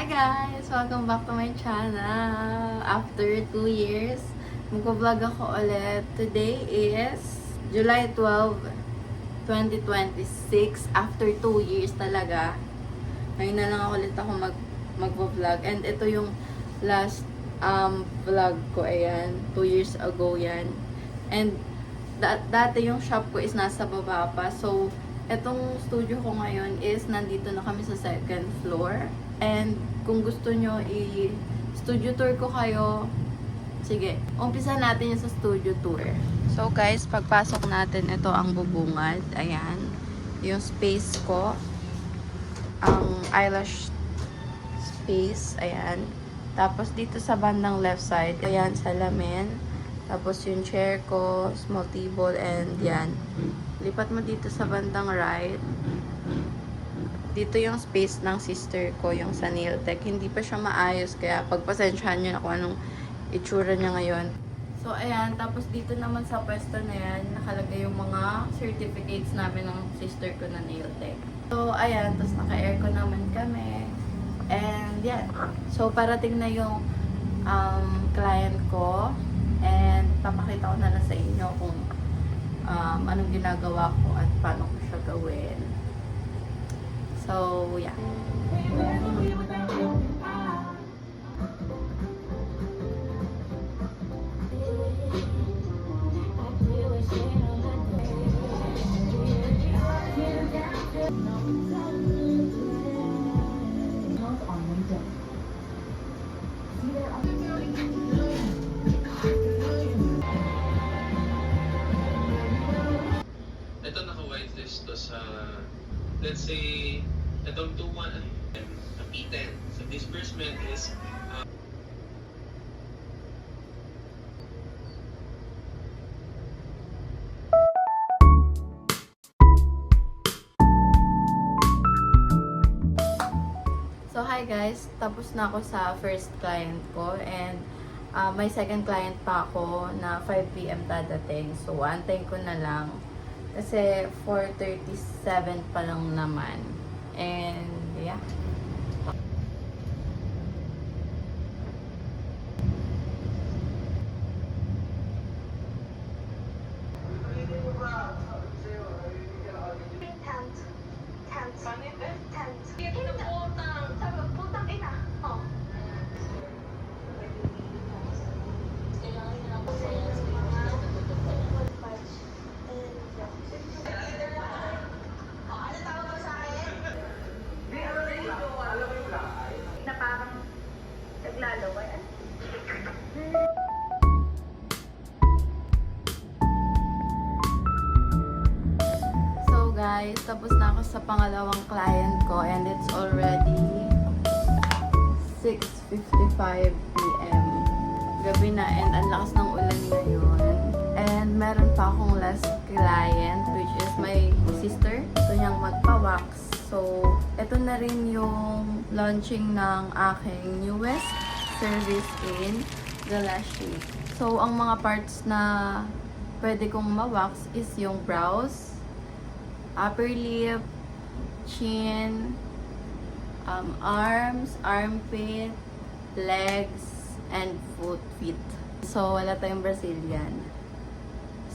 guys! Welcome back to my channel. After 2 years, mag-vlog ako ulit. Today is July 12, 2026. After 2 years talaga. Ngayon na lang ulit ako mag-vlog. And ito yung last vlog ko. Ayan. 2 years ago yan. And dati yung shop ko is nasa baba pa. So, etong studio ko ngayon is nandito na kami sa second floor. And kung gusto nyo i-studio tour ko kayo, sige, umpisa natin yung sa studio tour. So guys, pagpasok natin, ito ang bubungad. Ayan. Yung space ko. Ang eyelash space. Ayan. Tapos dito sa bandang left side, ayan, salamin. Tapos yung chair ko, small table, and yan. Lipat mo dito sa bandang right. Dito yung space ng sister ko, yung sa nail tech. Hindi pa siya maayos, kaya pagpasensyahan nyo na kung anong itsura niya ngayon. So, ayan. Tapos dito naman sa pwesto na yan, nakalagay yung mga certificates namin ng sister ko na nail tech. So, ayan. Tapos naka-aircon naman kami. And, yan. So, parating na yung client ko. And, papakita ko na lang sa inyo kung anong ginagawa ko at paano ko siya gawin. So, yeah. Ito naka-whitelist to sa, let's say, itong 2-1 na P10. So disbursement is So, hi guys. Tapos na ako sa first client ko. And may second client pa ako na 5 PM dadating. So, antayin ko na lang. Kasi 4:37 pa lang naman. And, yeah. So guys, tapos na ako sa pangalawang client ko and it's already 6:55 PM. Gabi na and ang lakas ng ulan ngayon. And meron pa akong last client which is my sister. Gusto niyang magpa-wax. So, ito na rin yung launching ng aking newest service in the lash shape. So, ang mga parts na pwede kong ma-wax is yung brows, upper lip, chin, arms, armpit, legs, and feet. So, wala tayong Brazilian.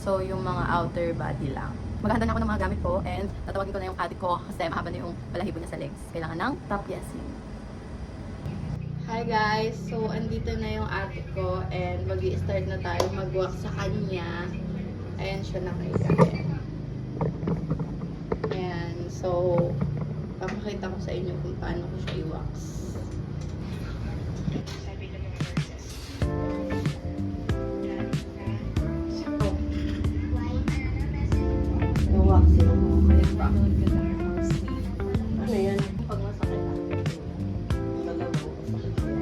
So, yung mga outer body lang. Maghahanda na ako ng mga gamit ko and tatawagin ko na yung ate ko kasi mahaba na yung balahibo niya sa legs. Kailangan ng tapyasin. Hi guys! So, andito na yung ate ko and mag-i-start na tayo mag-wax sa kanya. Ayan siya nakaiga. Ayan. So, papakita ko sa inyo kung paano ko siya i-wax. Waxing mo. Kaya pa. Ano yan? Pag masakit na. Talagang masakit yan.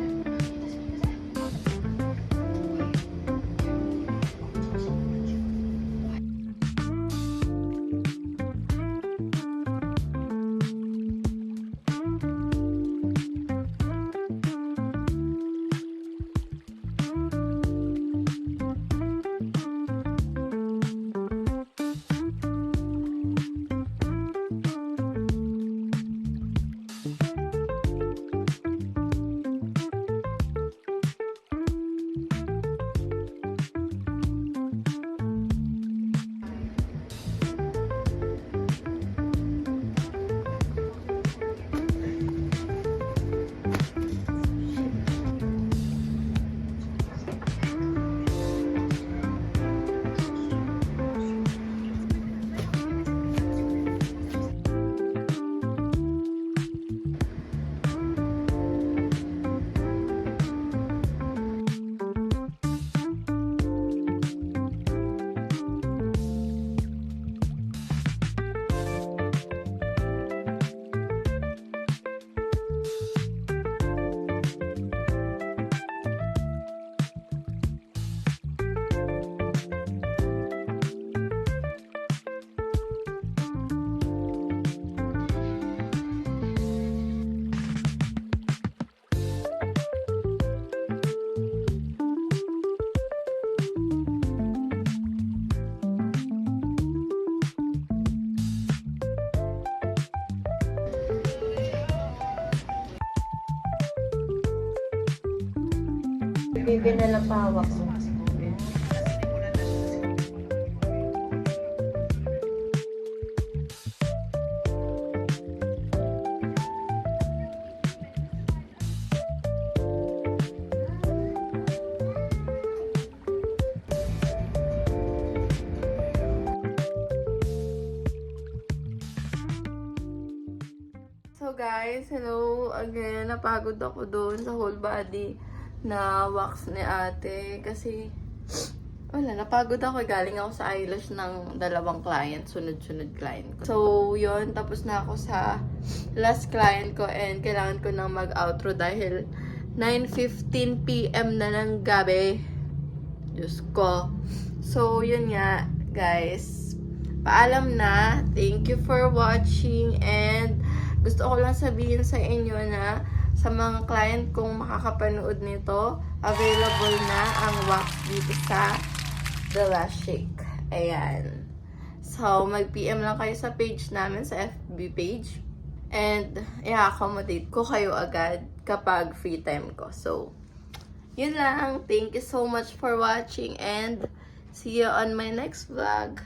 Bibi na lang pahawak mo. So guys, hello again. Napagod ako doon sa whole body na wax ni ate. Kasi, wala, napagod ako. Galing ako sa eyelash ng dalawang client. Sunod-sunod client ko. So, yun. Tapos na ako sa last client ko. And kailangan ko nang mag-outro dahil 9:15 PM na ng gabi. Diyos ko. So, yun nga, guys. Paalam na. Thank you for watching. And gusto ko lang sabihin sa inyo na sa mga client kong makakapanood nito, available na ang wax dito sa The Last Shake. Ayan. So, mag-PM lang kayo sa page namin, sa FB page. And, i-accommodate ko kayo agad kapag free time ko. So, yun lang. Thank you so much for watching and see you on my next vlog.